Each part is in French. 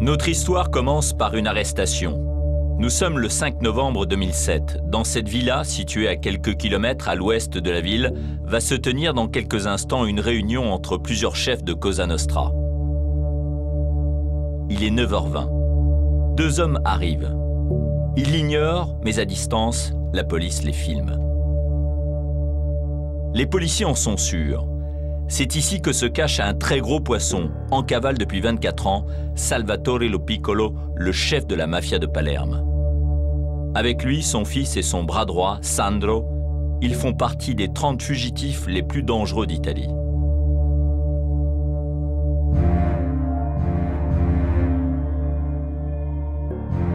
Notre histoire commence par une arrestation. Nous sommes le 5 novembre 2007. Dans cette villa, située à quelques kilomètres à l'ouest de la ville, va se tenir dans quelques instants une réunion entre plusieurs chefs de Cosa Nostra. Il est 9h20. Deux hommes arrivent. Ils l'ignorent, mais à distance, la police les filme. Les policiers en sont sûrs. C'est ici que se cache un très gros poisson, en cavale depuis 24 ans, Salvatore Lo Piccolo, le chef de la mafia de Palerme. Avec lui, son fils et son bras droit, Sandro, ils font partie des 30 fugitifs les plus dangereux d'Italie.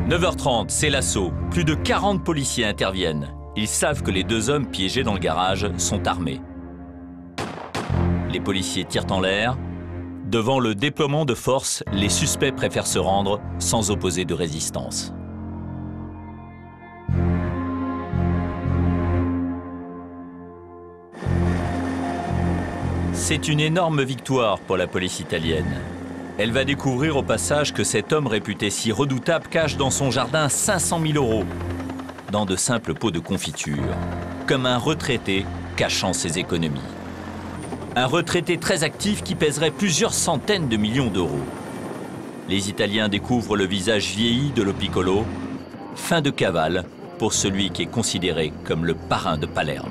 « 9h30, c'est l'assaut. Plus de 40 policiers interviennent. Ils savent que les deux hommes piégés dans le garage sont armés. Les policiers tirent en l'air. Devant le déploiement de force, les suspects préfèrent se rendre sans opposer de résistance. C'est une énorme victoire pour la police italienne. Elle va découvrir au passage que cet homme réputé si redoutable cache dans son jardin 500 000 € dans de simples pots de confiture, comme un retraité cachant ses économies. Un retraité très actif qui pèserait plusieurs centaines de millions d'euros. Les Italiens découvrent le visage vieilli de Lo Piccolo, fin de cavale pour celui qui est considéré comme le parrain de Palerme.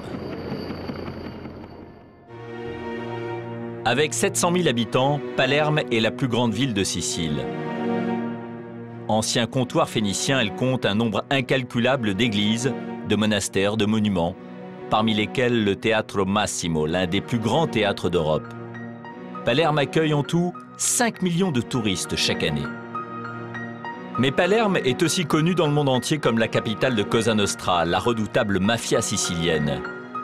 Avec 700 000 habitants, Palerme est la plus grande ville de Sicile. Ancien comptoir phénicien, elle compte un nombre incalculable d'églises, de monastères, de monuments, parmi lesquels le Teatro Massimo, l'un des plus grands théâtres d'Europe. Palerme accueille en tout 5 millions de touristes chaque année. Mais Palerme est aussi connue dans le monde entier comme la capitale de Cosa Nostra, la redoutable mafia sicilienne.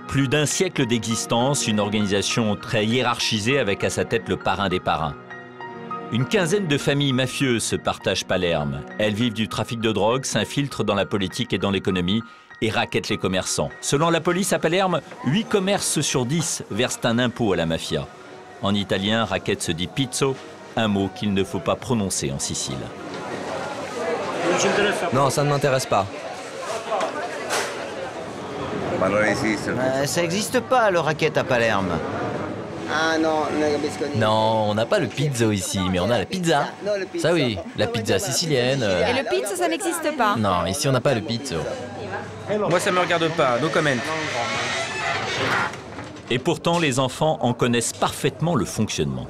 Plus d'un siècle d'existence, une organisation très hiérarchisée avec à sa tête le parrain des parrains. Une quinzaine de familles mafieuses se partagent Palerme. Elles vivent du trafic de drogue, s'infiltrent dans la politique et dans l'économie et rackettent les commerçants. Selon la police à Palerme, 8 commerces sur 10 versent un impôt à la mafia. En italien, racket se dit pizzo, un mot qu'il ne faut pas prononcer en Sicile. Non, ça ne m'intéresse pas. Ça n'existe pas, le racket à Palerme. Non, on n'a pas le pizzo ici, mais on a la pizza. Ça oui, la pizza sicilienne. Et le pizza, ça n'existe pas. Non, ici on n'a pas le pizzo. Moi, ça me regarde pas, no comment. Et pourtant, les enfants en connaissent parfaitement le fonctionnement.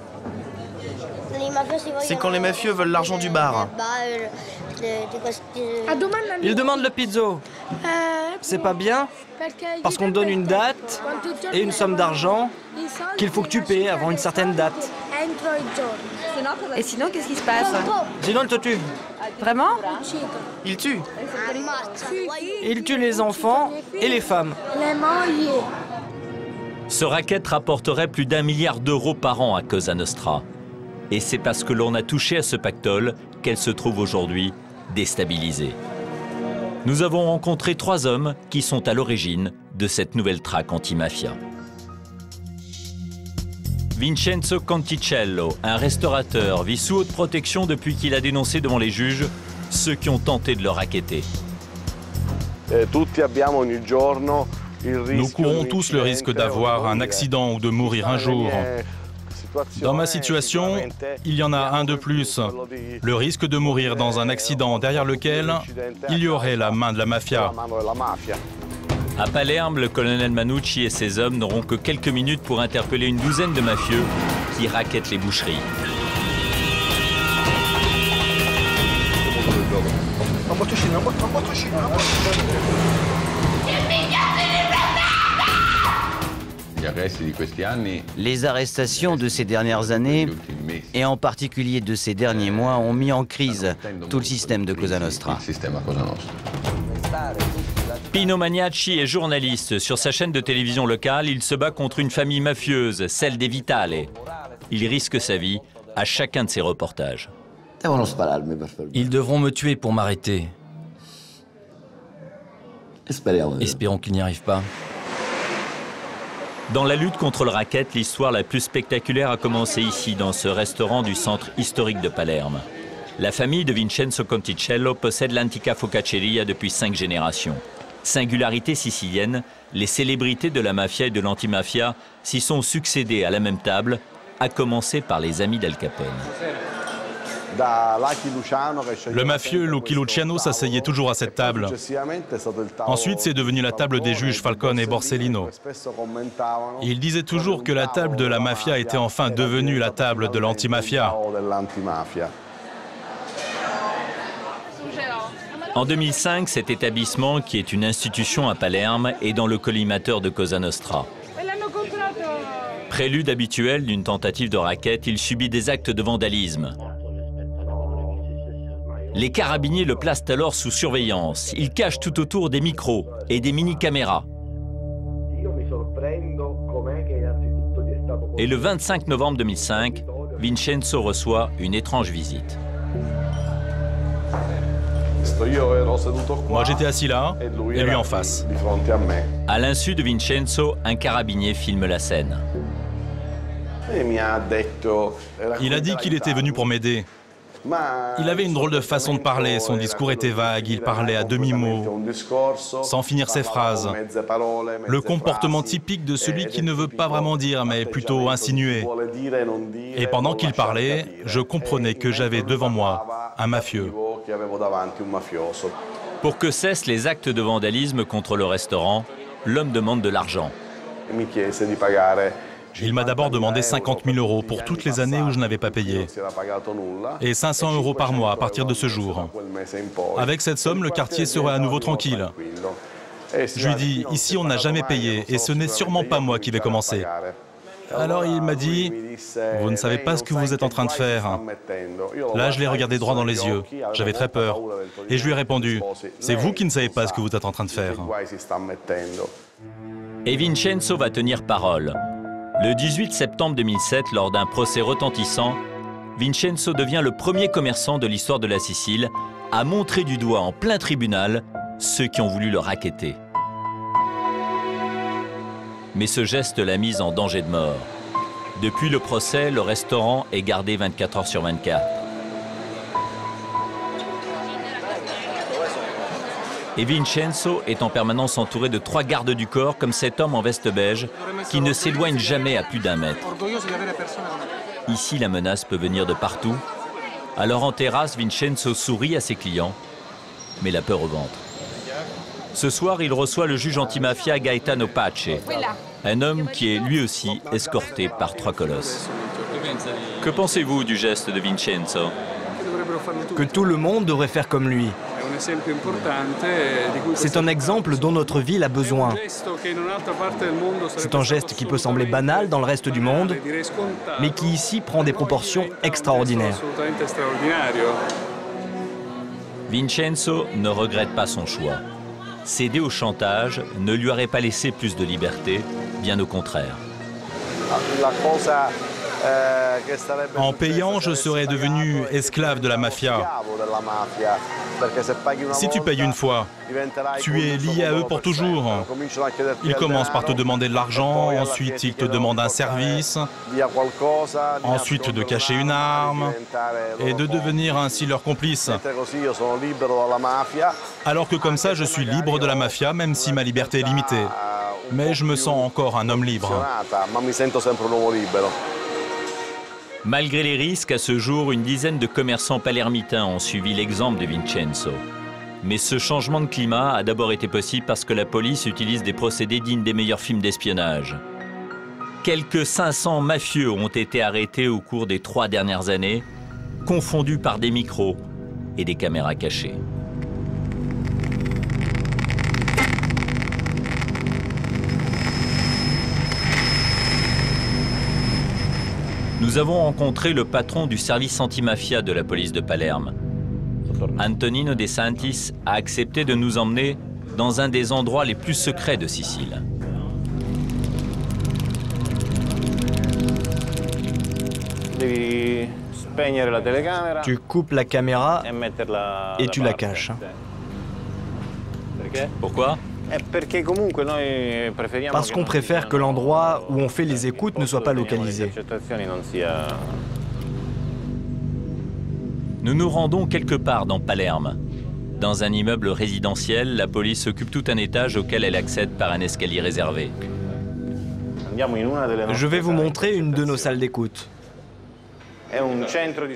C'est quand les mafieux veulent l'argent du bar. Ils demandent le pizzo. C'est pas bien, parce qu'on te donne une date et une somme d'argent qu'il faut que tu paies avant une certaine date. Et sinon, qu'est-ce qui se passe? Sinon, ils te tuent. Vraiment? Ils tuent. Ils tuent les enfants et les femmes. Ce racket rapporterait plus d'1 milliard d'euros par an à Cosa Nostra. Et c'est parce que l'on a touché à ce pactole qu'elle se trouve aujourd'hui déstabilisée. Nous avons rencontré 3 hommes qui sont à l'origine de cette nouvelle traque anti-mafia. Vincenzo Conticello, un restaurateur, vit sous haute protection depuis qu'il a dénoncé devant les juges ceux qui ont tenté de le racketter. Nous courons tous le risque d'avoir un accident ou de mourir un jour. Dans ma situation, il y en a un de plus. Le risque de mourir dans un accident derrière lequel il y aurait la main de la mafia. À Palerme, le colonel Manucci et ses hommes n'auront que quelques minutes pour interpeller une douzaine de mafieux qui rackettent les boucheries. Les arrestations de ces dernières années, et en particulier de ces derniers mois, ont mis en crise tout le système de Cosa Nostra. Pino Magnacci est journaliste. Sur sa chaîne de télévision locale, il se bat contre une famille mafieuse, celle des Vitale. Il risque sa vie à chacun de ses reportages. Ils devront me tuer pour m'arrêter. Espérons qu'ils n'y arrivent pas. Dans la lutte contre le racket, l'histoire la plus spectaculaire a commencé ici, dans ce restaurant du centre historique de Palerme. La famille de Vincenzo Conticello possède l'Antica Focacceria depuis 5 générations. Singularité sicilienne, les célébrités de la mafia et de l'antimafia s'y sont succédées à la même table, à commencer par les amis d'Al Capone. Le mafieux Lucky Luciano s'asseyait toujours à cette table. Ensuite, c'est devenu la table des juges Falcone et Borsellino. Il disait toujours que la table de la mafia était enfin devenue la table de l'antimafia. En 2005, cet établissement, qui est une institution à Palerme, est dans le collimateur de Cosa Nostra. Prélude habituel d'une tentative de racket, il subit des actes de vandalisme. Les carabiniers le placent alors sous surveillance. Ils cachent tout autour des micros et des mini-caméras. Et le 25 novembre 2005, Vincenzo reçoit une étrange visite. Moi, j'étais assis là et lui en face. À l'insu de Vincenzo, un carabinier filme la scène. Il a dit qu'il était venu pour m'aider. Il avait une drôle de façon de parler, son discours était vague, il parlait à demi-mot, sans finir ses phrases. Le comportement typique de celui qui ne veut pas vraiment dire, mais plutôt insinuer. Et pendant qu'il parlait, je comprenais que j'avais devant moi un mafieux. Pour que cessent les actes de vandalisme contre le restaurant, l'homme demande de l'argent. Il m'a d'abord demandé 50 000 € pour toutes les années où je n'avais pas payé. Et 500 € par mois à partir de ce jour. Avec cette somme, le quartier serait à nouveau tranquille. Je lui dis, ici on n'a jamais payé et ce n'est sûrement pas moi qui vais commencer. Alors il m'a dit, vous ne savez pas ce que vous êtes en train de faire. Là, je l'ai regardé droit dans les yeux. J'avais très peur. Et je lui ai répondu, c'est vous qui ne savez pas ce que vous êtes en train de faire. Et Vincenzo va tenir parole. Le 18 septembre 2007, lors d'un procès retentissant, Vincenzo devient le premier commerçant de l'histoire de la Sicile à montrer du doigt en plein tribunal ceux qui ont voulu le racketter. Mais ce geste l'a mis en danger de mort. Depuis le procès, le restaurant est gardé 24 heures sur 24. Et Vincenzo est en permanence entouré de 3 gardes du corps, comme cet homme en veste beige, qui ne s'éloigne jamais à plus d'1 mètre. Ici, la menace peut venir de partout. Alors en terrasse, Vincenzo sourit à ses clients, mais la peur au ventre. Ce soir, il reçoit le juge antimafia Gaetano Pace, un homme qui est lui aussi escorté par 3 colosses. Que pensez-vous du geste de Vincenzo? Que tout le monde devrait faire comme lui. C'est un exemple dont notre ville a besoin. C'est un geste qui peut sembler banal dans le reste du monde, mais qui ici prend des proportions extraordinaires. Vincenzo ne regrette pas son choix. Céder au chantage ne lui aurait pas laissé plus de liberté, bien au contraire. En payant, je serais devenu esclave de la mafia. Si tu payes une fois, tu es lié à eux pour toujours. Ils commencent par te demander de l'argent, ensuite ils te demandent un service, ensuite de cacher une arme et de devenir ainsi leur complice. Alors que comme ça, je suis libre de la mafia, même si ma liberté est limitée. Mais je me sens encore un homme libre. Malgré les risques, à ce jour, une dizaine de commerçants palermitains ont suivi l'exemple de Vincenzo. Mais ce changement de climat a d'abord été possible parce que la police utilise des procédés dignes des meilleurs films d'espionnage. Quelques 500 mafieux ont été arrêtés au cours des 3 dernières années, confondus par des micros et des caméras cachées. Nous avons rencontré le patron du service antimafia de la police de Palerme. Antonino De Santis a accepté de nous emmener dans un des endroits les plus secrets de Sicile. Tu coupes la caméra et tu la caches. Pourquoi ? Parce qu'on préfère que l'endroit où on fait les écoutes ne soit pas localisé. Nous nous rendons quelque part dans Palerme. Dans un immeuble résidentiel, la police occupe tout un étage auquel elle accède par un escalier réservé. Je vais vous montrer une de nos salles d'écoute.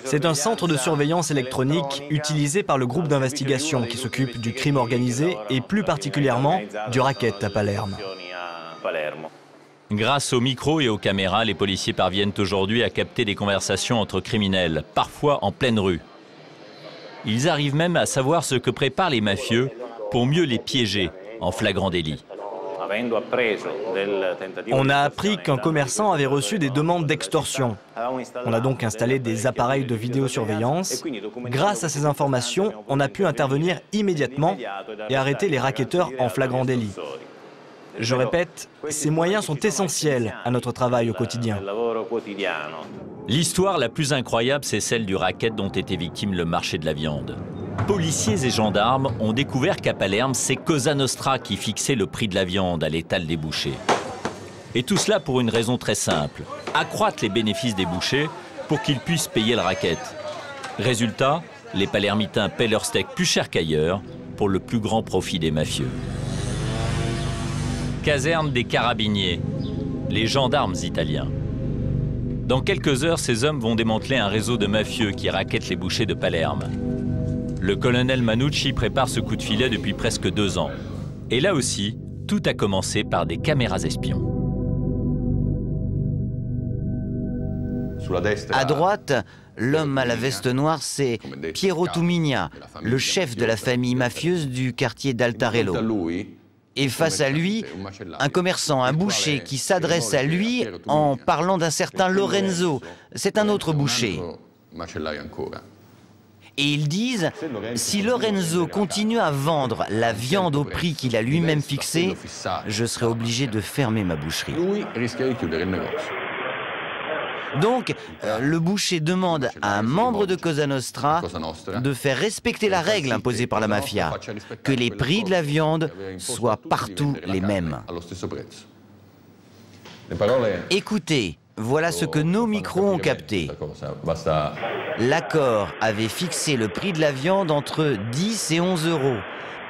C'est un centre de surveillance électronique utilisé par le groupe d'investigation qui s'occupe du crime organisé et plus particulièrement du racket à Palerme. Grâce aux micros et aux caméras, les policiers parviennent aujourd'hui à capter des conversations entre criminels, parfois en pleine rue. Ils arrivent même à savoir ce que préparent les mafieux pour mieux les piéger en flagrant délit. On a appris qu'un commerçant avait reçu des demandes d'extorsion. On a donc installé des appareils de vidéosurveillance. Grâce à ces informations, on a pu intervenir immédiatement et arrêter les racketteurs en flagrant délit. Je répète, ces moyens sont essentiels à notre travail au quotidien. L'histoire la plus incroyable, c'est celle du racket dont était victime le marché de la viande. Policiers et gendarmes ont découvert qu'à Palerme, c'est Cosa Nostra qui fixait le prix de la viande à l'étal des bouchers. Et tout cela pour une raison très simple, accroître les bénéfices des bouchers pour qu'ils puissent payer le racket. Résultat, les Palermitains paient leur steak plus cher qu'ailleurs pour le plus grand profit des mafieux. Caserne des carabiniers, les gendarmes italiens. Dans quelques heures, ces hommes vont démanteler un réseau de mafieux qui rackettent les bouchers de Palerme. Le colonel Manucci prépare ce coup de filet depuis presque 2 ans. Et là aussi, tout a commencé par des caméras espions. À droite, l'homme à la veste noire, c'est Piero Tumigna, le chef de la famille mafieuse du quartier d'Altarello. Et face à lui, un commerçant, un boucher qui s'adresse à lui en parlant d'un certain Lorenzo. C'est un autre boucher. Et ils disent, si Lorenzo continue à vendre la viande au prix qu'il a lui-même fixé, je serai obligé de fermer ma boucherie. Donc, le boucher demande à un membre de Cosa Nostra de faire respecter la règle imposée par la mafia, que les prix de la viande soient partout les mêmes. Écoutez, voilà ce que nos micros ont capté. L'accord avait fixé le prix de la viande entre 10 et 11 euros.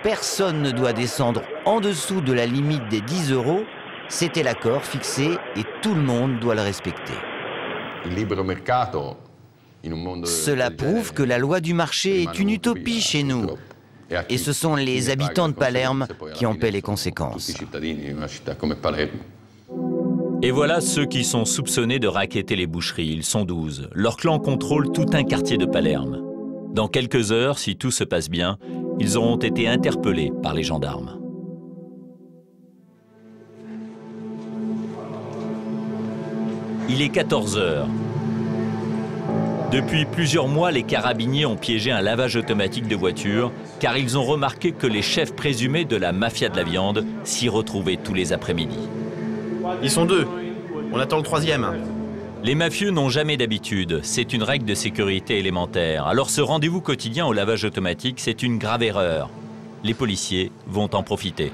Personne ne doit descendre en dessous de la limite des 10 euros. C'était l'accord fixé et tout le monde doit le respecter. Cela prouve que la loi du marché est une utopie chez nous. Et ce sont les habitants de Palerme qui en paient les conséquences. Et voilà ceux qui sont soupçonnés de racketter les boucheries. Ils sont 12. Leur clan contrôle tout un quartier de Palerme. Dans quelques heures, si tout se passe bien, ils auront été interpellés par les gendarmes. Il est 14 heures. Depuis plusieurs mois, les carabiniers ont piégé un lavage automatique de voitures car ils ont remarqué que les chefs présumés de la mafia de la viande s'y retrouvaient tous les après-midi. Ils sont 2. On attend le 3e. Les mafieux n'ont jamais d'habitude. C'est une règle de sécurité élémentaire. Alors ce rendez-vous quotidien au lavage automatique, c'est une grave erreur. Les policiers vont en profiter.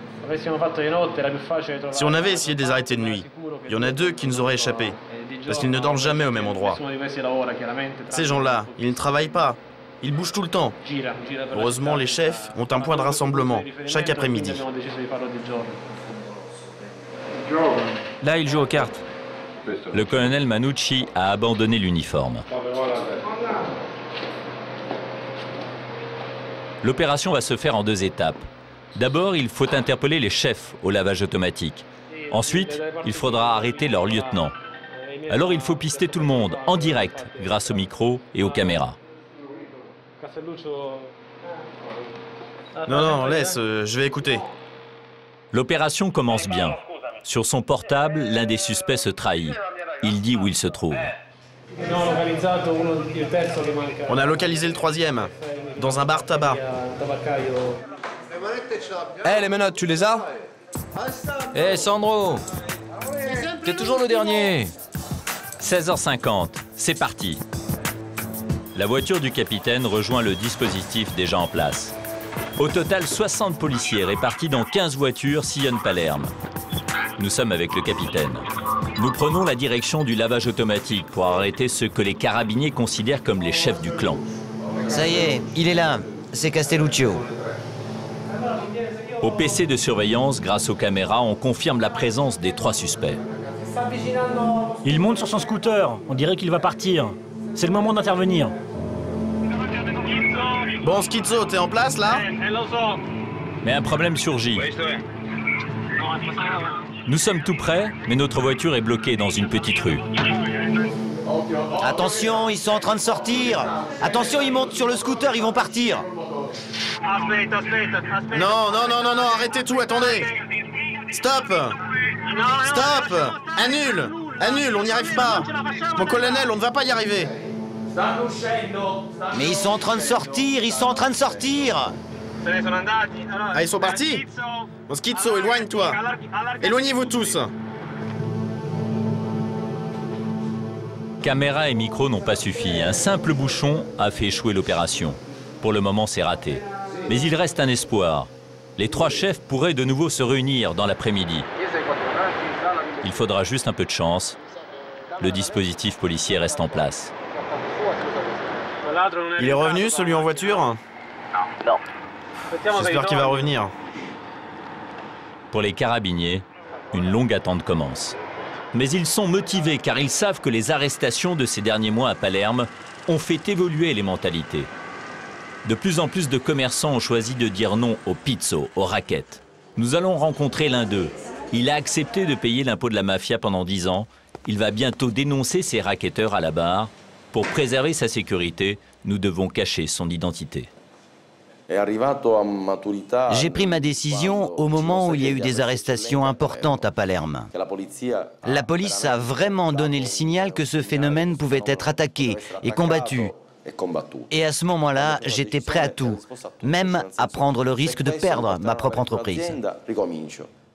Si on avait essayé de les arrêter de nuit, il y en a 2 qui nous auraient échappé. Parce qu'ils ne dorment jamais au même endroit. Ces gens-là, ils ne travaillent pas. Ils bougent tout le temps. Heureusement, les chefs ont un point de rassemblement chaque après-midi. Là, il joue aux cartes. Le colonel Manucci a abandonné l'uniforme. L'opération va se faire en 2 étapes. D'abord, il faut interpeller les chefs au lavage automatique. Ensuite, il faudra arrêter leur lieutenant. Alors il faut pister tout le monde, en direct, grâce aux micros et aux caméras. Non, laisse, je vais écouter. L'opération commence bien. Sur son portable, l'un des suspects se trahit. Il dit où il se trouve. On a localisé le 3e, dans un bar tabac. Les menottes, tu les as? Sandro, t'es toujours le dernier. 16h50, c'est parti. La voiture du capitaine rejoint le dispositif déjà en place. Au total, 60 policiers répartis dans 15 voitures sillonnent Palerme. Nous sommes avec le capitaine. Nous prenons la direction du lavage automatique pour arrêter ceux que les carabiniers considèrent comme les chefs du clan. Ça y est, il est là. C'est Castelluccio. Au PC de surveillance, grâce aux caméras, on confirme la présence des 3 suspects. Il monte sur son scooter. On dirait qu'il va partir. C'est le moment d'intervenir. Bon, Schizzo, t'es en place, là? Mais un problème surgit. Nous sommes tout près, mais notre voiture est bloquée dans une petite rue. Attention, ils sont en train de sortir. Attention, ils montent sur le scooter, ils vont partir. Non, non, non, non, non, arrêtez tout, attendez. Stop. Stop. Annule. Annule, on n'y arrive pas. Mon colonel, on ne va pas y arriver. Mais ils sont en train de sortir, ils sont en train de sortir. Ah, ils sont partis? Bon, Schizzo, éloigne-toi. Éloignez-vous tous. Caméra et micro n'ont pas suffi. Un simple bouchon a fait échouer l'opération. Pour le moment, c'est raté. Mais il reste un espoir. Les 3 chefs pourraient de nouveau se réunir dans l'après-midi. Il faudra juste un peu de chance. Le dispositif policier reste en place. Il est revenu, celui en voiture? Non. J'espère qu'il va revenir. Pour les carabiniers, une longue attente commence. Mais ils sont motivés car ils savent que les arrestations de ces derniers mois à Palerme ont fait évoluer les mentalités. De plus en plus de commerçants ont choisi de dire non au pizzo, aux raquettes. Nous allons rencontrer l'un d'eux. Il a accepté de payer l'impôt de la mafia pendant 10 ans. Il va bientôt dénoncer ses racketteurs à la barre. Pour préserver sa sécurité, nous devons cacher son identité. J'ai pris ma décision au moment où il y a eu des arrestations importantes à Palerme. La police a vraiment donné le signal que ce phénomène pouvait être attaqué et combattu. Et à ce moment-là, j'étais prêt à tout, même à prendre le risque de perdre ma propre entreprise.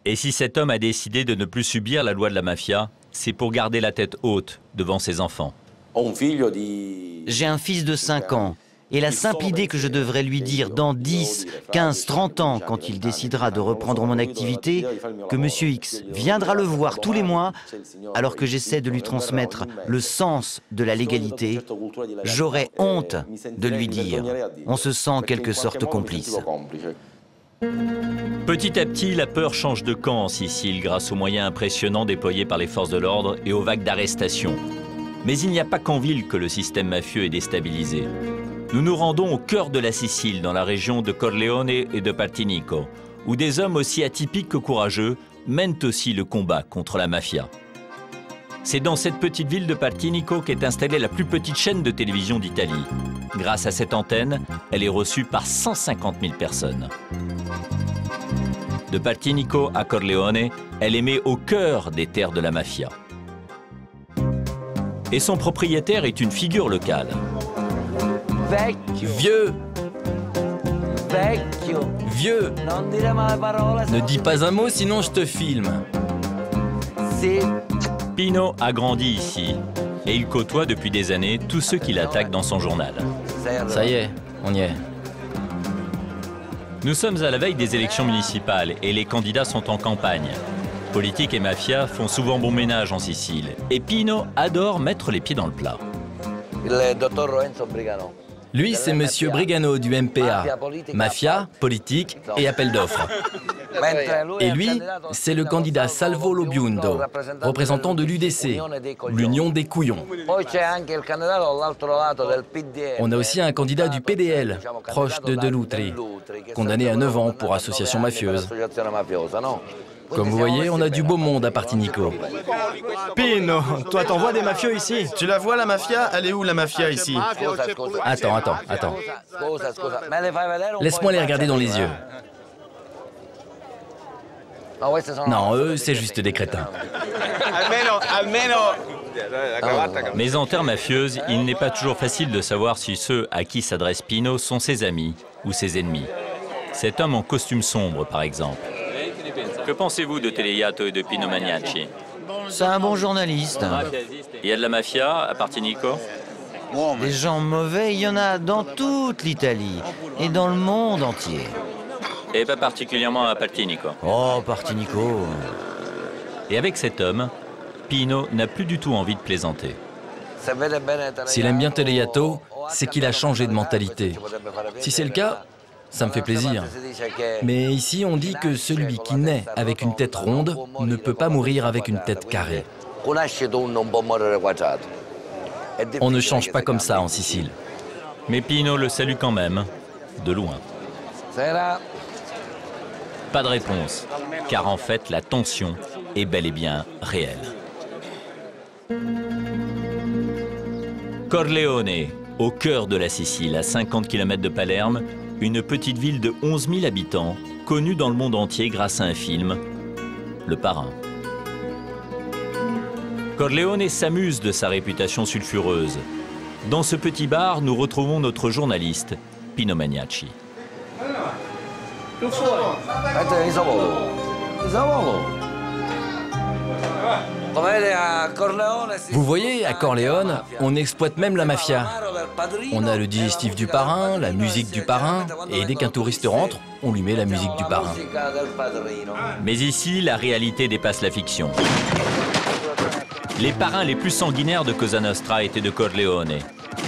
Et si cet homme a décidé de ne plus subir la loi de la mafia, c'est pour garder la tête haute devant ses enfants. J'ai un fils de 5 ans. Et la simple idée que je devrais lui dire dans 10, 15, 30 ans, quand il décidera de reprendre mon activité, que Monsieur X viendra le voir tous les mois, alors que j'essaie de lui transmettre le sens de la légalité, j'aurais honte de lui dire. On se sent en quelque sorte complice. Petit à petit, la peur change de camp en Sicile grâce aux moyens impressionnants déployés par les forces de l'ordre et aux vagues d'arrestations. Mais il n'y a pas qu'en ville que le système mafieux est déstabilisé. Nous nous rendons au cœur de la Sicile, dans la région de Corleone et de Partinico, où des hommes aussi atypiques que courageux mènent aussi le combat contre la mafia. C'est dans cette petite ville de Partinico qu'est installée la plus petite chaîne de télévision d'Italie. Grâce à cette antenne, elle est reçue par 150 000 personnes. De Partinico à Corleone, elle est mise au cœur des terres de la mafia. Et son propriétaire est une figure locale. Vieux! Vieux! Ne dis pas un mot, sinon je te filme. Pino a grandi ici et il côtoie depuis des années tous ceux qui l'attaquent dans son journal. Ça y est, on y est. Nous sommes à la veille des élections municipales et les candidats sont en campagne. Politique et mafia font souvent bon ménage en Sicile et Pino adore mettre les pieds dans le plat. Lui, c'est Monsieur Brigano du MPA. Mafia, politique et appel d'offres. Et lui, c'est le candidat Salvo Lo Biondo, représentant de l'UDC, l'Union des couillons. On a aussi un candidat du PDL, proche de Lutri, condamné à 9 ans pour association mafieuse. Comme vous voyez, on a du beau monde à Partinico. Pino, toi t'envoies des mafieux ici? Tu la vois, la mafia? Elle est où, la mafia, ici? Attends. Laisse-moi les regarder dans les yeux. Non, eux, c'est juste des crétins. Mais en termes mafieuses, il n'est pas toujours facile de savoir si ceux à qui s'adresse Pino sont ses amis ou ses ennemis. Cet homme en costume sombre, par exemple. Que pensez-vous de Teleyato et de Pino Magnacci? C'est un bon journaliste. Il y a de la mafia à Partinico? Des gens mauvais, il y en a dans toute l'Italie et dans le monde entier. Et pas particulièrement à Partinico. Oh, Partinico. Et avec cet homme, Pino n'a plus du tout envie de plaisanter. S'il aime bien Teleyato, c'est qu'il a changé de mentalité. Si c'est le cas, ça me fait plaisir. Mais ici, on dit que celui qui naît avec une tête ronde ne peut pas mourir avec une tête carrée. On ne change pas comme ça en Sicile. Mais Pino le salue quand même, de loin. Pas de réponse, car en fait, la tension est bel et bien réelle. Corleone, au cœur de la Sicile, à 50 km de Palerme, une petite ville de 11 000 habitants, connue dans le monde entier grâce à un film, Le Parrain. Corleone s'amuse de sa réputation sulfureuse. Dans ce petit bar, nous retrouvons notre journaliste, Pino Magnacci. Vous voyez, à Corleone, on exploite même la mafia. On a le digestif du parrain, la musique du parrain, et dès qu'un touriste rentre, on lui met la musique du parrain. Mais ici, la réalité dépasse la fiction. Les parrains les plus sanguinaires de Cosa Nostra étaient de Corleone.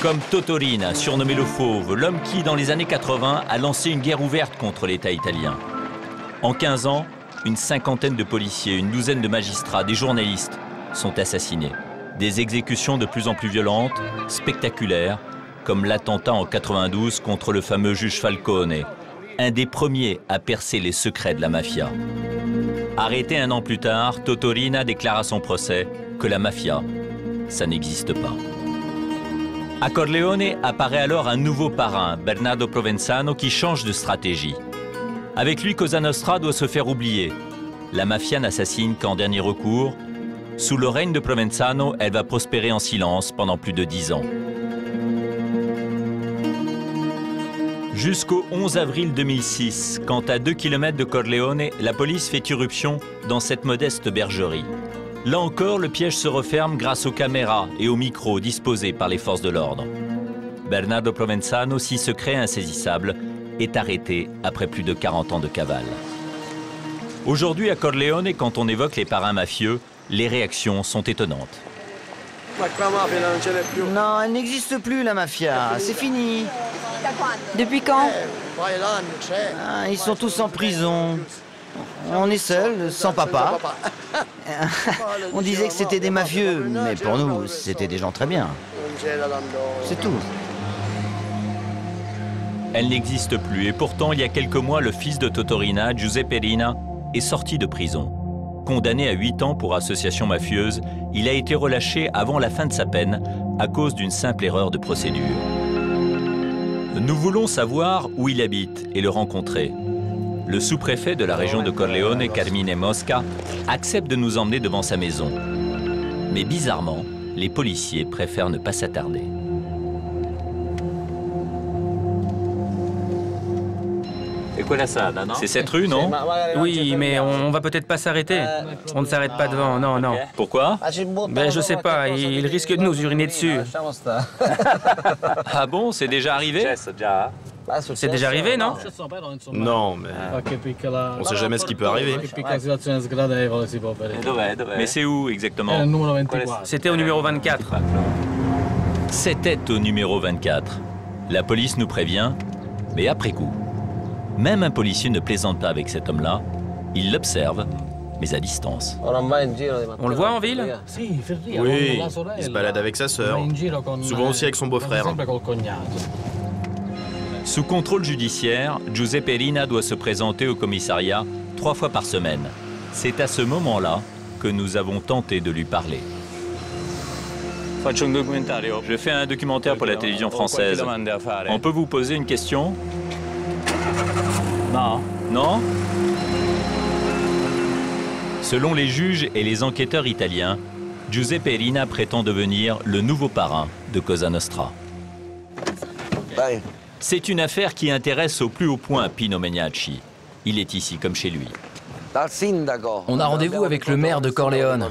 Comme Totorina, surnommé le Fauve, l'homme qui, dans les années 80, a lancé une guerre ouverte contre l'État italien. En 15 ans, une cinquantaine de policiers, une douzaine de magistrats, des journalistes sont assassinés. Des exécutions de plus en plus violentes, spectaculaires, comme l'attentat en 92 contre le fameux juge Falcone, un des premiers à percer les secrets de la mafia. Arrêté un an plus tard, Totorina déclare à son procès que la mafia, ça n'existe pas. À Corleone apparaît alors un nouveau parrain, Bernardo Provenzano, qui change de stratégie. Avec lui, Cosa Nostra doit se faire oublier. La mafia n'assassine qu'en dernier recours. Sous le règne de Provenzano, elle va prospérer en silence pendant plus de 10 ans. Jusqu'au 11 avril 2006, quand à 2 km de Corleone, la police fait irruption dans cette modeste bergerie. Là encore, le piège se referme grâce aux caméras et aux micros disposés par les forces de l'ordre. Bernardo Provenzano, si secret et insaisissable, est arrêté après plus de 40 ans de cavale. Aujourd'hui, à Corleone, quand on évoque les parrains mafieux, les réactions sont étonnantes. Non, elle n'existe plus, la mafia. C'est fini. Depuis quand? Ah, ils sont tous en prison. On est seuls, sans papa. On disait que c'était des mafieux, mais pour nous, c'était des gens très bien. C'est tout. Elle n'existe plus et pourtant, il y a quelques mois, le fils de Totorina, Giuseppe Rina, est sorti de prison. Condamné à 8 ans pour association mafieuse, il a été relâché avant la fin de sa peine à cause d'une simple erreur de procédure. Nous voulons savoir où il habite et le rencontrer. Le sous-préfet de la région de Corleone, Carmine Mosca, accepte de nous emmener devant sa maison. Mais bizarrement, les policiers préfèrent ne pas s'attarder. C'est cette rue, non? Oui, mais on va peut-être pas s'arrêter. On ne s'arrête pas devant, non, non. Pourquoi? Ben, je sais pas, il risque de nous uriner dessus. Ah bon, c'est déjà arrivé? C'est déjà arrivé, non? Non, mais on sait jamais ce qui peut arriver. Mais c'est où exactement? C'était au numéro 24. C'était au numéro 24. La police nous prévient, mais après coup. Même un policier ne plaisante pas avec cet homme-là. Il l'observe, mais à distance. On le voit en ville? Oui, il se balade avec sa sœur. Souvent aussi avec son beau-frère. Sous contrôle judiciaire, Giuseppe Rina doit se présenter au commissariat 3 fois par semaine. C'est à ce moment-là que nous avons tenté de lui parler. Je fais un documentaire pour la télévision française. On peut vous poser une question? Non. Non? Selon les juges et les enquêteurs italiens, Giuseppe Rina prétend devenir le nouveau parrain de Cosa Nostra. C'est une affaire qui intéresse au plus haut point Pino Magnacci. Il est ici comme chez lui. On a rendez-vous avec le maire de Corleone.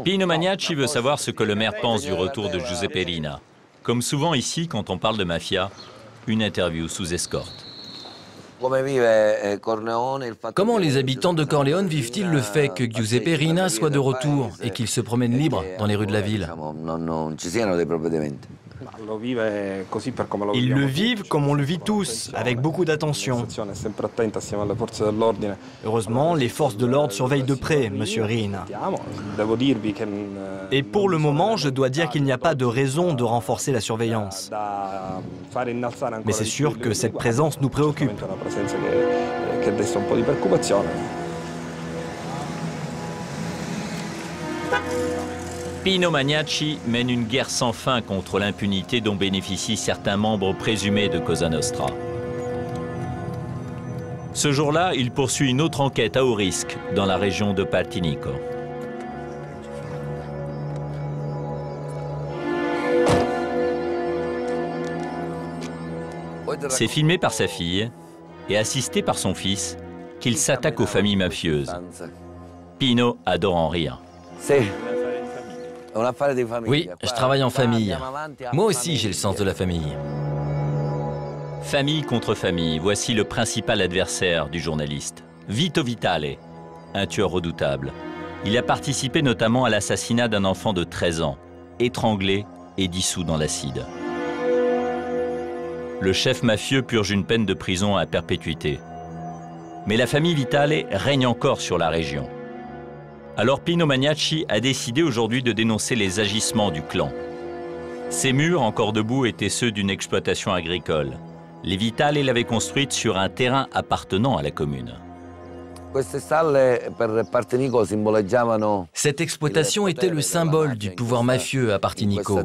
Pino Magnacci veut savoir ce que le maire pense du retour de Giuseppe Rina. Comme souvent ici, quand on parle de mafia, une interview sous escorte. Comment les habitants de Corleone vivent-ils le fait que Giuseppe Rina soit de retour et qu'il se promène libre dans les rues de la ville? Ils le vivent comme on le vit tous, avec beaucoup d'attention. Heureusement, les forces de l'ordre surveillent de près, monsieur Rina. Et pour le moment, je dois dire qu'il n'y a pas de raison de renforcer la surveillance. Mais c'est sûr que cette présence nous préoccupe. Pino Magnacci mène une guerre sans fin contre l'impunité dont bénéficient certains membres présumés de Cosa Nostra. Ce jour-là, il poursuit une autre enquête à haut risque dans la région de Partinico. C'est filmé par sa fille et assisté par son fils qu'il s'attaque aux familles mafieuses. Pino adore en rire. Oui, je travaille en famille. Moi aussi, j'ai le sens de la famille. Famille contre famille, voici le principal adversaire du journaliste. Vito Vitale, un tueur redoutable. Il a participé notamment à l'assassinat d'un enfant de 13 ans, étranglé et dissous dans l'acide. Le chef mafieux purge une peine de prison à perpétuité. Mais la famille Vitale règne encore sur la région. Alors Pino Magnacci a décidé aujourd'hui de dénoncer les agissements du clan. Ces murs, encore debout, étaient ceux d'une exploitation agricole. Les Vitale l'avaient construite sur un terrain appartenant à la commune. Cette exploitation était le symbole du pouvoir mafieux à Partinico.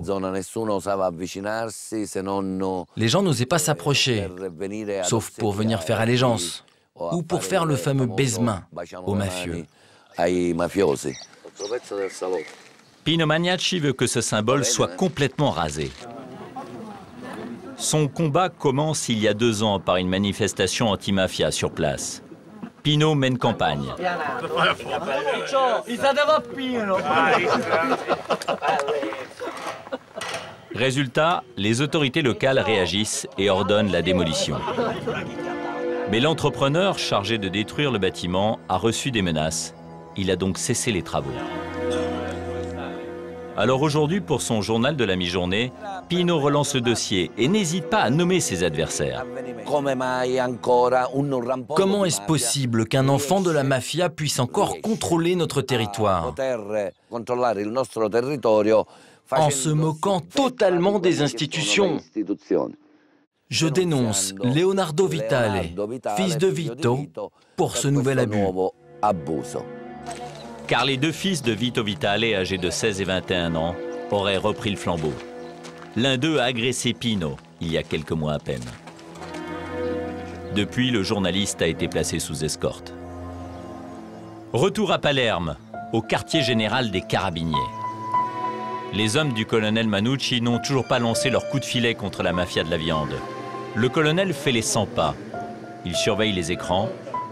Les gens n'osaient pas s'approcher, sauf pour venir faire allégeance ou pour faire le fameux baise-main aux mafieux. Pino Magnacci veut que ce symbole soit complètement rasé. Son combat commence il y a 2 ans par une manifestation anti-mafia sur place. Pino mène campagne. Résultat, les autorités locales réagissent et ordonnent la démolition. Mais l'entrepreneur chargé de détruire le bâtiment a reçu des menaces. Il a donc cessé les travaux. Alors aujourd'hui, pour son journal de la mi-journée, Pino relance le dossier et n'hésite pas à nommer ses adversaires. Comment est-ce possible qu'un enfant de la mafia puisse encore contrôler notre territoire en se moquant totalement des institutions? Je dénonce Leonardo Vitale, fils de Vito, pour ce nouvel abus. Car les 2 fils de Vito Vitale, âgés de 16 et 21 ans, auraient repris le flambeau. L'un d'eux a agressé Pino, il y a quelques mois à peine. Depuis, le journaliste a été placé sous escorte. Retour à Palerme, au quartier général des Carabiniers. Les hommes du colonel Manucci n'ont toujours pas lancé leur coup de filet contre la mafia de la viande. Le colonel fait les 100 pas. Il surveille les écrans.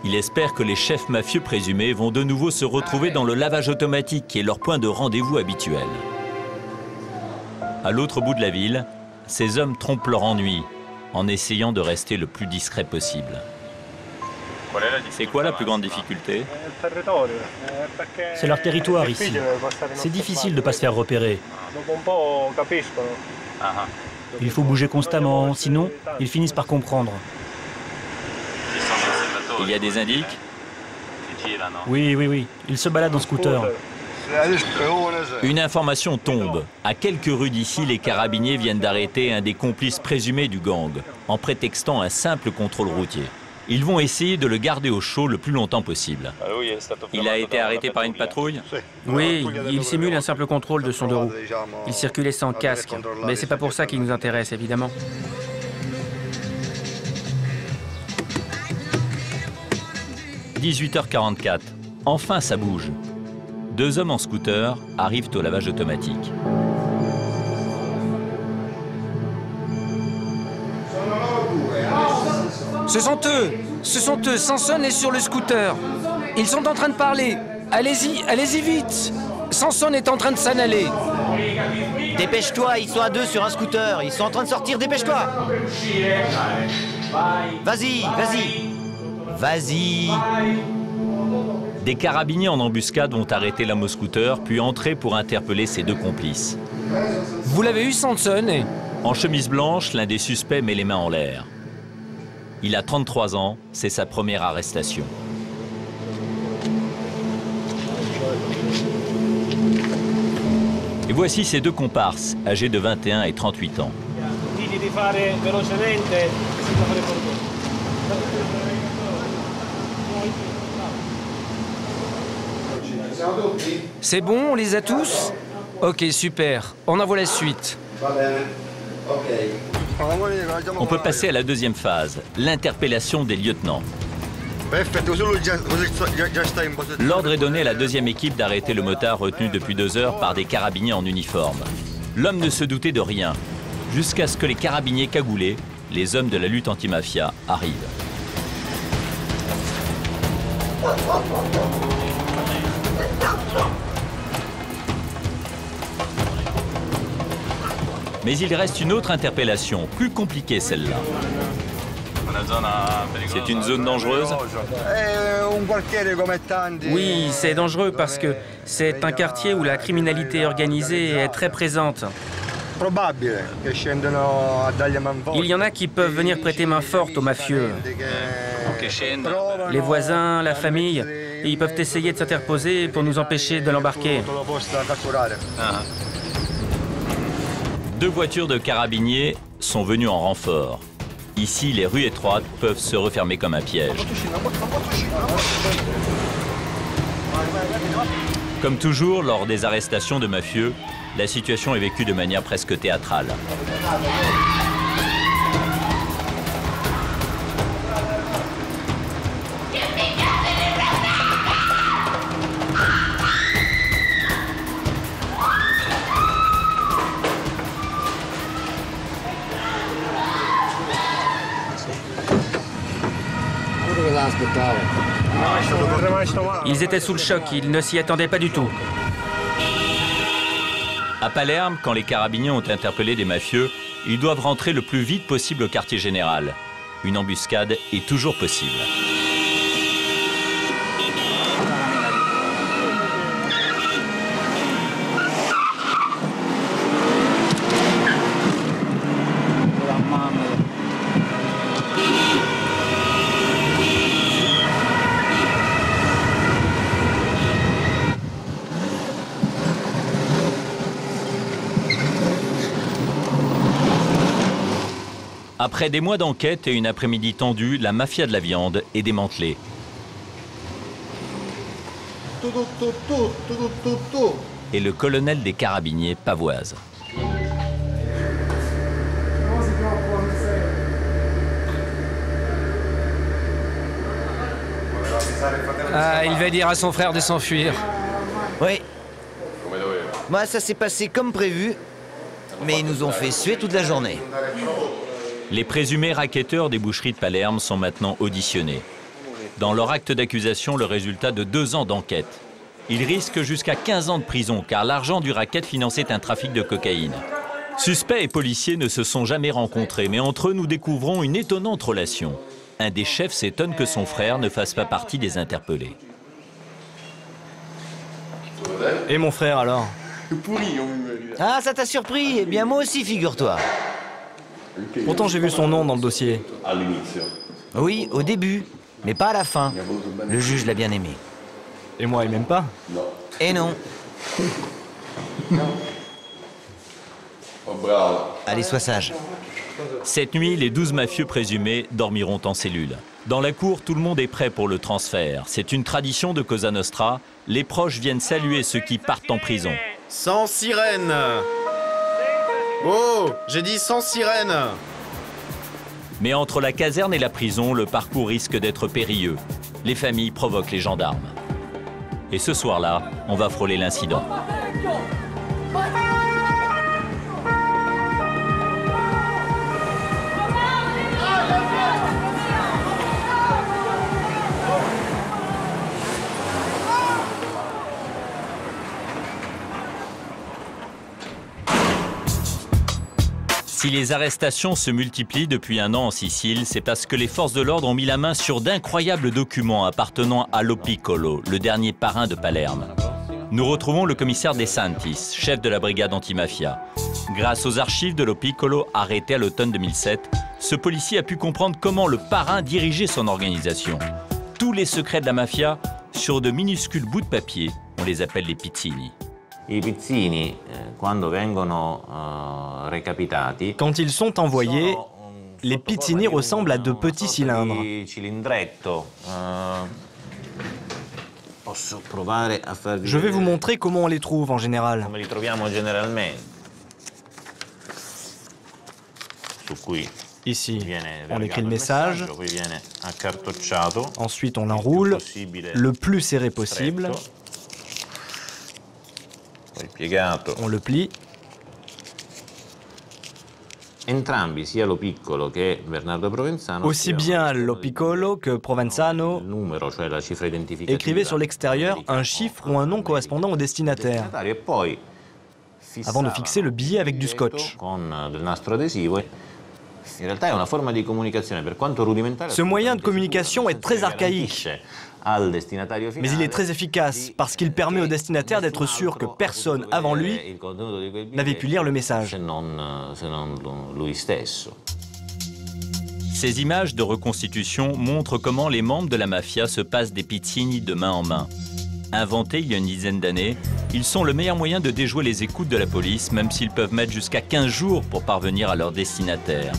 Il espère que les chefs mafieux présumés vont de nouveau se retrouver dans le lavage automatique qui est leur point de rendez-vous habituel. À l'autre bout de la ville, ces hommes trompent leur ennui en essayant de rester le plus discret possible. C'est quoi la plus grande difficulté? C'est leur territoire ici. C'est difficile de ne pas se faire repérer. Il faut bouger constamment, sinon ils finissent par comprendre. Il y a des indices? Oui. Ils se baladent en scooter. Une information tombe. À quelques rues d'ici, les carabiniers viennent d'arrêter un des complices présumés du gang, en prétextant un simple contrôle routier. Ils vont essayer de le garder au chaud le plus longtemps possible. Il a été arrêté par une patrouille? Oui, il simule un simple contrôle de son 2 roues. Il circulait sans casque, mais c'est pas pour ça qu'il nous intéresse, évidemment. « 18h44. Enfin, ça bouge. 2 hommes en scooter arrivent au lavage automatique. Ce sont eux, Samson est sur le scooter. Ils sont en train de parler. Allez-y vite. Samson est en train de s'en aller. Dépêche-toi, ils sont à 2 sur un scooter. Ils sont en train de sortir, dépêche-toi. Vas-y. Vas-y. Des carabiniers en embuscade vont arrêter l'homme au scooter, puis entrer pour interpeller ses deux complices. Vous l'avez eu, Samson et... En chemise blanche, l'un des suspects met les mains en l'air. Il a 33 ans, c'est sa première arrestation. Et voici ses deux comparses, âgés de 21 et 38 ans. C'est bon, on les a tous? Ok, super. On envoie la suite. On peut passer à la deuxième phase, l'interpellation des lieutenants. L'ordre est donné à la deuxième équipe d'arrêter le motard retenu depuis 2 heures par des carabiniers en uniforme. L'homme ne se doutait de rien, jusqu'à ce que les carabiniers cagoulés, les hommes de la lutte anti-mafia, arrivent. Mais il reste une autre interpellation, plus compliquée celle-là. C'est une zone dangereuse? Oui, c'est dangereux parce que c'est un quartier où la criminalité organisée est très présente. Il y en a qui peuvent venir prêter main forte aux mafieux. Les voisins, la famille, ils peuvent essayer de s'interposer pour nous empêcher de l'embarquer. 2 voitures de carabiniers sont venues en renfort. Ici, les rues étroites peuvent se refermer comme un piège. Comme toujours, lors des arrestations de mafieux, la situation est vécue de manière presque théâtrale. Ils étaient sous le choc, ils ne s'y attendaient pas du tout. À Palerme, quand les carabiniers ont interpellé des mafieux, ils doivent rentrer le plus vite possible au quartier général. Une embuscade est toujours possible. Après des mois d'enquête et une après-midi tendue, la mafia de la viande est démantelée. Et le colonel des carabiniers pavoise. Ah, il va dire à son frère de s'enfuir. Oui. Moi, ça s'est passé comme prévu, mais ils nous ont fait suer toute la journée. Les présumés racketteurs des boucheries de Palerme sont maintenant auditionnés. Dans leur acte d'accusation, le résultat de 2 ans d'enquête. Ils risquent jusqu'à 15 ans de prison, car l'argent du racket finançait un trafic de cocaïne. Suspects et policiers ne se sont jamais rencontrés, mais entre eux, nous découvrons une étonnante relation. Un des chefs s'étonne que son frère ne fasse pas partie des interpellés. Et mon frère, alors? Ah, ça t'a surpris? Eh bien, moi aussi, figure-toi. Pourtant, j'ai vu son nom dans le dossier. Oui, au début, mais pas à la fin. Le juge l'a bien aimé. Et moi, il m'aime pas? Et non. Allez, sois sage. Cette nuit, les 12 mafieux présumés dormiront en cellule. Dans la cour, tout le monde est prêt pour le transfert. C'est une tradition de Cosa Nostra. Les proches viennent saluer ceux qui partent en prison. Sans sirène! Oh, j'ai dit sans sirène! Mais entre la caserne et la prison, le parcours risque d'être périlleux. Les familles provoquent les gendarmes. Et ce soir-là, on va frôler l'incident. Si les arrestations se multiplient depuis un an en Sicile, c'est parce que les forces de l'ordre ont mis la main sur d'incroyables documents appartenant à Lo Piccolo, le dernier parrain de Palerme. Nous retrouvons le commissaire De Santis, chef de la brigade antimafia. Grâce aux archives de Lo Piccolo, arrêté à l'automne 2007, ce policier a pu comprendre comment le parrain dirigeait son organisation. Tous les secrets de la mafia sur de minuscules bouts de papier, on les appelle les pizzini. Quand ils sont envoyés, les pizzini ressemblent à de petits cylindres. Je vais vous montrer comment on les trouve en général. Ici, on écrit le message, ensuite on l'enroule le plus serré possible, on le plie. Aussi bien Lo Piccolo que Provenzano écrivaient sur l'extérieur un chiffre ou un nom correspondant au destinataire, avant de fixer le billet avec du scotch. Ce moyen de communication est très archaïque, mais il est très efficace parce qu'il permet au destinataire d'être sûr que personne avant lui n'avait pu lire le message. Ces images de reconstitution montrent comment les membres de la mafia se passent des pizzini de main en main. Inventés il y a une dizaine d'années, ils sont le meilleur moyen de déjouer les écoutes de la police, même s'ils peuvent mettre jusqu'à 15 jours pour parvenir à leur destinataire.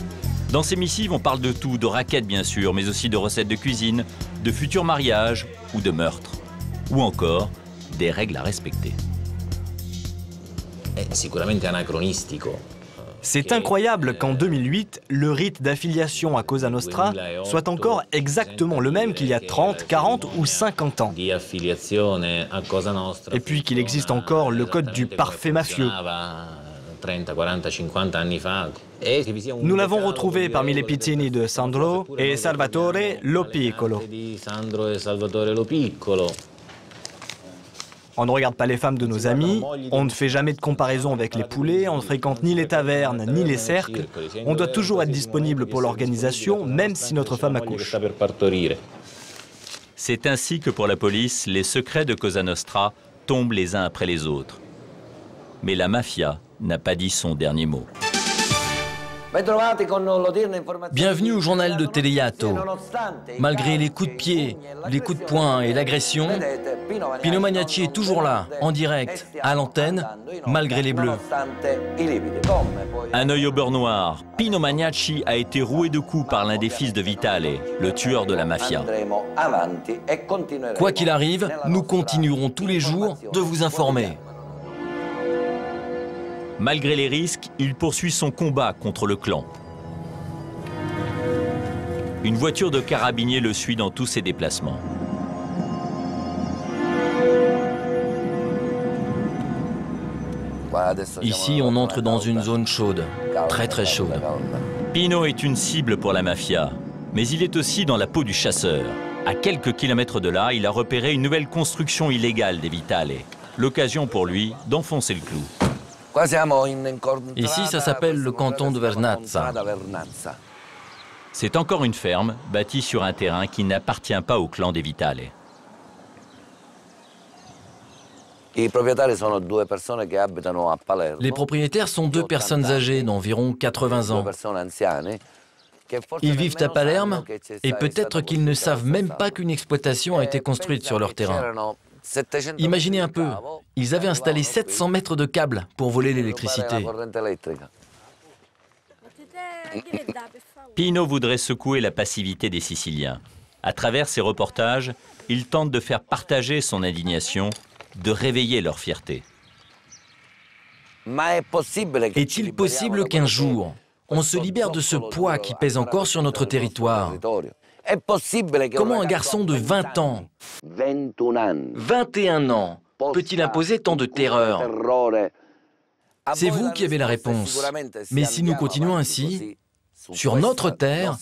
Dans ces missives, on parle de tout, de raquettes bien sûr, mais aussi de recettes de cuisine, de futurs mariages ou de meurtres. Ou encore, des règles à respecter. C'est incroyable qu'en 2008, le rite d'affiliation à Cosa Nostra soit encore exactement le même qu'il y a 30, 40 ou 50 ans. Et puis qu'il existe encore le code du parfait mafieux. Nous l'avons retrouvé parmi les pizzini de Sandro et Salvatore Lo Piccolo. On ne regarde pas les femmes de nos amis, on ne fait jamais de comparaison avec les poulets, on ne fréquente ni les tavernes ni les cercles. On doit toujours être disponible pour l'organisation, même si notre femme accouche. C'est ainsi que pour la police, les secrets de Cosa Nostra tombent les uns après les autres. Mais la mafia n'a pas dit son dernier mot. Bienvenue au journal de Teleyato. Malgré les coups de pied, les coups de poing et l'agression, Pino Magnacci est toujours là, en direct, à l'antenne, malgré les bleus. Un œil au beurre noir, Pino Magnacci a été roué de coups par l'un des fils de Vitale, le tueur de la mafia. Quoi qu'il arrive, nous continuerons tous les jours de vous informer. Malgré les risques, il poursuit son combat contre le clan. Une voiture de carabiniers le suit dans tous ses déplacements. Ici, on entre dans une zone chaude, très très chaude. Pino est une cible pour la mafia, mais il est aussi dans la peau du chasseur. À quelques kilomètres de là, il a repéré une nouvelle construction illégale des Vitale. L'occasion pour lui d'enfoncer le clou. Ici, ça s'appelle le canton de Vernazza. C'est encore une ferme bâtie sur un terrain qui n'appartient pas au clan des Vitale. Les propriétaires sont deux personnes âgées d'environ 80 ans. Ils vivent à Palerme et peut-être qu'ils ne savent même pas qu'une exploitation a été construite sur leur terrain. Imaginez un peu, ils avaient installé 700 mètres de câbles pour voler l'électricité. Pino voudrait secouer la passivité des Siciliens. À travers ses reportages, il tente de faire partager son indignation, de réveiller leur fierté. Est-il possible qu'un jour, on se libère de ce poids qui pèse encore sur notre territoire? Comment un garçon de 20 ans, 21 ans, peut-il imposer tant de terreur? C'est vous qui avez la réponse. Mais si nous continuons ainsi, sur notre terre,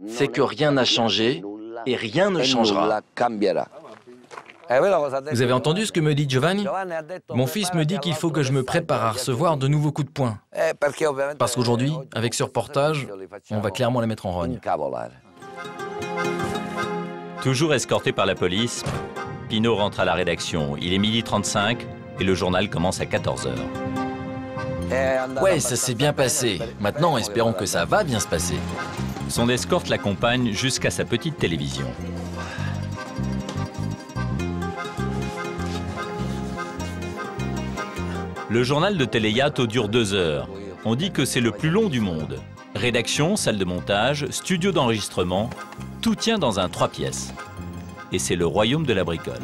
c'est que rien n'a changé et rien ne changera. Vous avez entendu ce que me dit Giovanni? Mon fils me dit qu'il faut que je me prépare à recevoir de nouveaux coups de poing. Parce qu'aujourd'hui, avec ce reportage, on va clairement les mettre en rogne. Toujours escorté par la police, Pino rentre à la rédaction. Il est 12h35 et le journal commence à 14h. Ouais, ça s'est bien passé. Maintenant, espérons que ça va bien se passer. Son escorte l'accompagne jusqu'à sa petite télévision. Le journal de Teleyato dure 2 heures. On dit que c'est le plus long du monde. Rédaction, salle de montage, studio d'enregistrement, tout tient dans un 3 pièces. Et c'est le royaume de la bricole.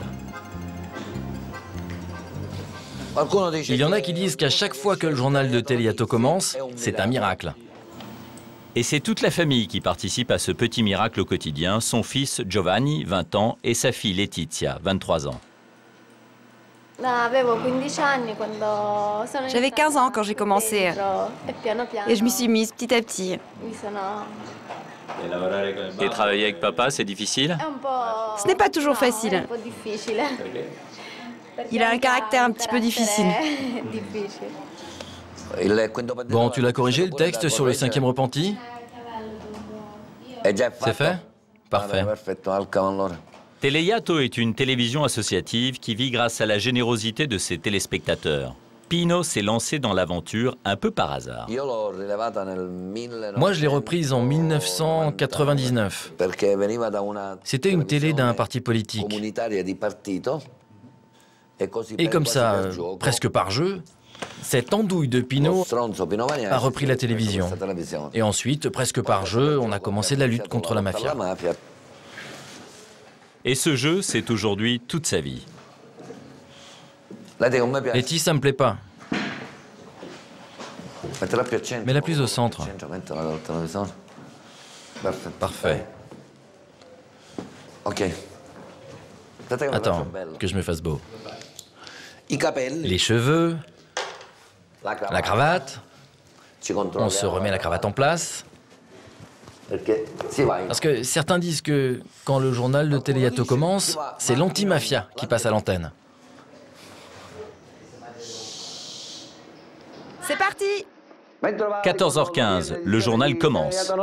Il y en a qui disent qu'à chaque fois que le journal de Teleyato commence, c'est un miracle. Et c'est toute la famille qui participe à ce petit miracle au quotidien, son fils Giovanni, 20 ans, et sa fille Letizia, 23 ans. J'avais 15 ans quand j'ai commencé. Et je m'y suis mise petit à petit. Et travailler avec papa, c'est difficile? Ce n'est pas toujours facile. Il a un caractère un petit peu difficile. Bon, tu l'as corrigé, le texte sur le 5e repenti? C'est fait? Parfait. Teleyato est une télévision associative qui vit grâce à la générosité de ses téléspectateurs. Pino s'est lancé dans l'aventure un peu par hasard. Moi, je l'ai reprise en 1999. C'était une télé d'un parti politique. Et comme ça, presque par jeu, cette andouille de Pino a repris la télévision. Et ensuite, presque par jeu, on a commencé la lutte contre la mafia. Et ce jeu, c'est aujourd'hui toute sa vie. Letty, ça me plaît pas. Mets-la plus au centre. Parfait. Attends, que je me fasse beau. Les cheveux, la cravate. On se remet la cravate en place. Parce que certains disent que quand le journal de Teleyato commence, c'est l'anti-mafia qui passe à l'antenne. C'est parti! 14h15, le journal commence.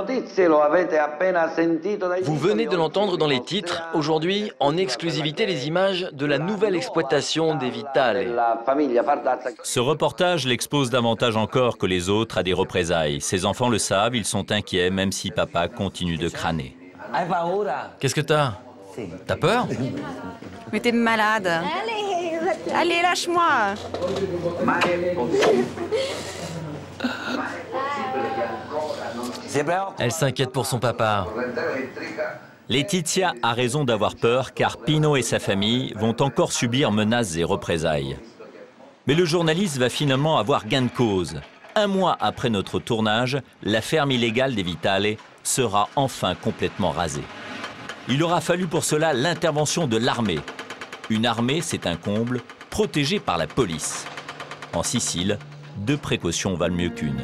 Vous venez de l'entendre dans les titres. Aujourd'hui, en exclusivité, les images de la nouvelle exploitation des Vitale. Ce reportage l'expose davantage encore que les autres à des représailles. Ses enfants le savent, ils sont inquiets, même si papa continue de crâner. Qu'est-ce que t'as? T'as peur? Mais t'es malade. Allez, lâche-moi. Elle s'inquiète pour son papa. Letizia a raison d'avoir peur car Pino et sa famille vont encore subir menaces et représailles. Mais le journaliste va finalement avoir gain de cause. 1 mois après notre tournage, la ferme illégale des Vitale sera enfin complètement rasée. Il aura fallu pour cela l'intervention de l'armée. Une armée, c'est un comble, protégée par la police. En Sicile, 2 précautions valent mieux qu'une.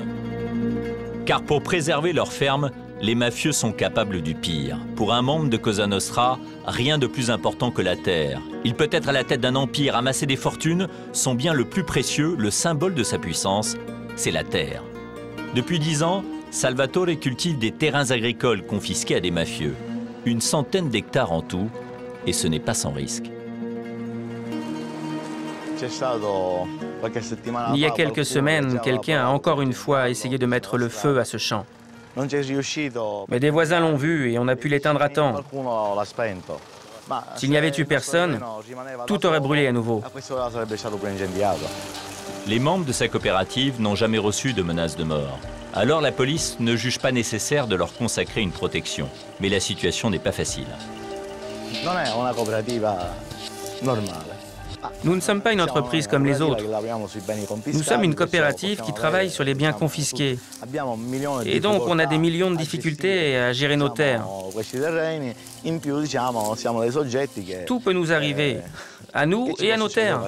Car pour préserver leur ferme, les mafieux sont capables du pire. Pour un membre de Cosa Nostra, rien de plus important que la terre. Il peut être à la tête d'un empire, amasser des fortunes, son bien le plus précieux, le symbole de sa puissance, c'est la terre. Depuis 10 ans, Salvatore cultive des terrains agricoles confisqués à des mafieux. 100 d'hectares en tout, et ce n'est pas sans risque. Il y a quelques semaines, quelqu'un a encore une fois essayé de mettre le feu à ce champ. Mais des voisins l'ont vu et on a pu l'éteindre à temps. S'il n'y avait eu personne, tout aurait brûlé à nouveau. Les membres de sa coopérative n'ont jamais reçu de menaces de mort. Alors la police ne juge pas nécessaire de leur consacrer une protection. Mais la situation n'est pas facile. Nous ne sommes pas une entreprise comme les autres. Nous sommes une coopérative qui travaille sur les biens confisqués. Et donc on a des millions de difficultés à gérer nos terres. Tout peut nous arriver, à nous et à nos terres.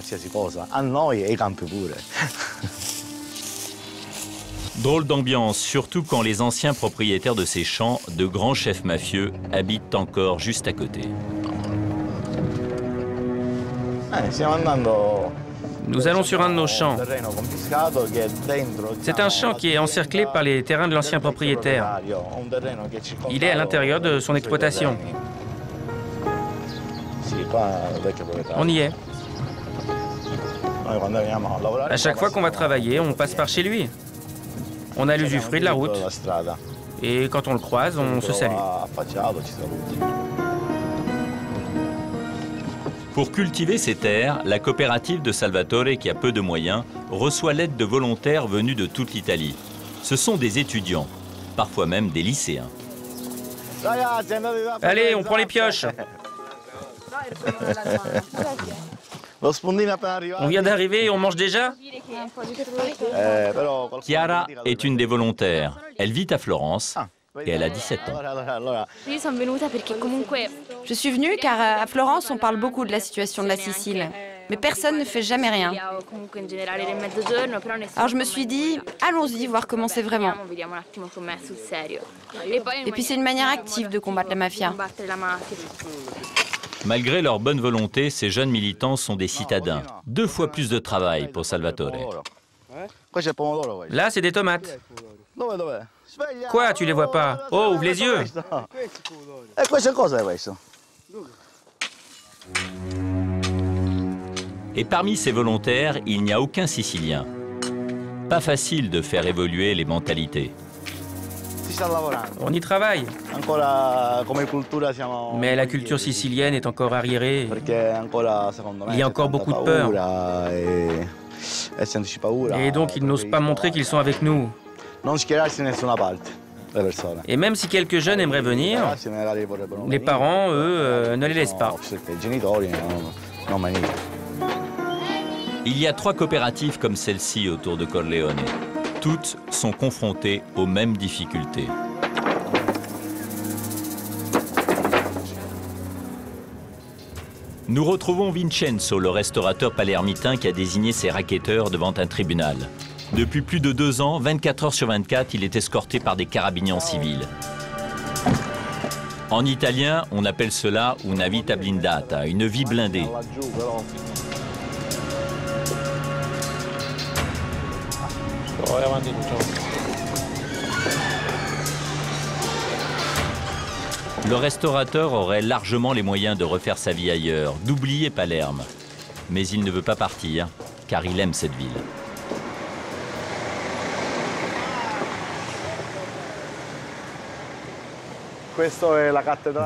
Drôle d'ambiance, surtout quand les anciens propriétaires de ces champs, de grands chefs mafieux, habitent encore juste à côté. Nous allons sur un de nos champs. C'est un champ qui est encerclé par les terrains de l'ancien propriétaire. Il est à l'intérieur de son exploitation. On y est. À chaque fois qu'on va travailler, on passe par chez lui. On a l'usufruit de la route. Et quand on le croise, on se salue. Pour cultiver ces terres, la coopérative de Salvatore, qui a peu de moyens, reçoit l'aide de volontaires venus de toute l'Italie. Ce sont des étudiants, parfois même des lycéens. Allez, on prend les pioches. On vient d'arriver et on mange déjà? Chiara est une des volontaires. Elle vit à Florence et elle a 17 ans. Je suis venue car à Florence, on parle beaucoup de la situation de la Sicile. Mais personne ne fait jamais rien. Alors je me suis dit, allons-y voir comment c'est vraiment. Et puis c'est une manière active de combattre la mafia. Malgré leur bonne volonté, ces jeunes militants sont des citadins. 2 fois plus de travail pour Salvatore. Là, c'est des tomates. Quoi, tu les vois pas? Oh, ouvre les yeux. Et parmi ces volontaires, il n'y a aucun Sicilien. Pas facile de faire évoluer les mentalités. On y travaille. Mais la culture sicilienne est encore arriérée. Il y a encore beaucoup de peur. Et donc ils n'osent pas montrer qu'ils sont avec nous. Et même si quelques jeunes aimeraient venir, les parents, eux, ne les laissent pas. Il y a 3 coopératives comme celle-ci autour de Corleone. Toutes sont confrontées aux mêmes difficultés. Nous retrouvons Vincenzo, le restaurateur palermitain qui a désigné ses racketteurs devant un tribunal. Depuis plus de 2 ans, 24 heures sur 24, il est escorté par des carabiniers civils. En italien, on appelle cela una vita blindata, une vie blindée. Le restaurateur aurait largement les moyens de refaire sa vie ailleurs, d'oublier Palerme. Mais il ne veut pas partir, car il aime cette ville.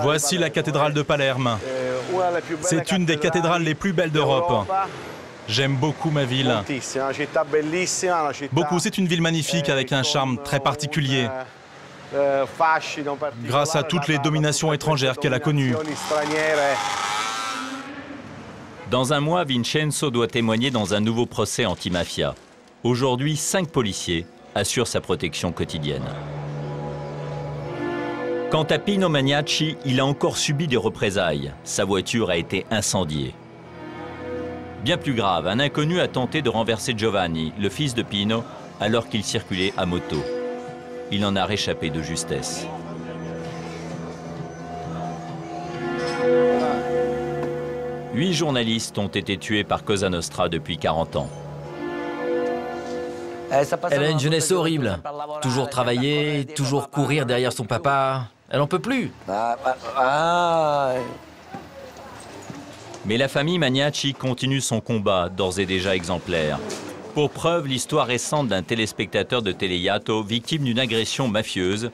Voici la cathédrale de Palerme. C'est une des cathédrales les plus belles d'Europe. J'aime beaucoup ma ville. Beaucoup, c'est une ville magnifique avec un charme très particulier. Grâce à toutes les dominations étrangères qu'elle a connues. Dans un mois, Vincenzo doit témoigner dans un nouveau procès anti-mafia. Aujourd'hui, 5 policiers assurent sa protection quotidienne. Quant à Pino Magnacci, il a encore subi des représailles. Sa voiture a été incendiée. Bien plus grave, un inconnu a tenté de renverser Giovanni, le fils de Pino, alors qu'il circulait à moto. Il en a réchappé de justesse. Huit journalistes ont été tués par Cosa Nostra depuis 40 ans. Elle a une jeunesse horrible. Toujours travailler, toujours courir derrière son papa. Elle n'en peut plus. Mais la famille Magnacci continue son combat, d'ores et déjà exemplaire. Pour preuve, l'histoire récente d'un téléspectateur de Teleyato victime d'une agression mafieuse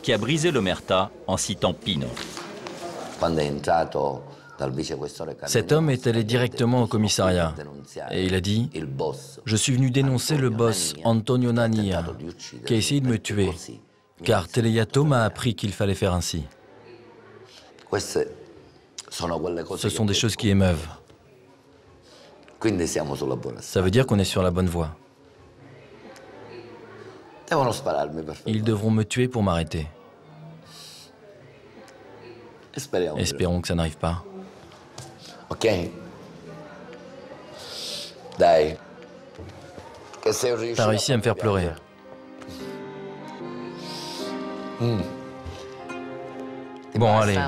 qui a brisé l'omerta en citant Pino. Cet homme est allé directement au commissariat et il a dit « Je suis venu dénoncer le boss Antonio Nania qui a essayé de me tuer, car Teleyato m'a appris qu'il fallait faire ainsi. » Ce sont des choses qui émeuvent. Ça veut dire qu'on est sur la bonne voie. Ils devront me tuer pour m'arrêter. Espérons que ça n'arrive pas. T'as réussi à me faire pleurer. Bon, allez.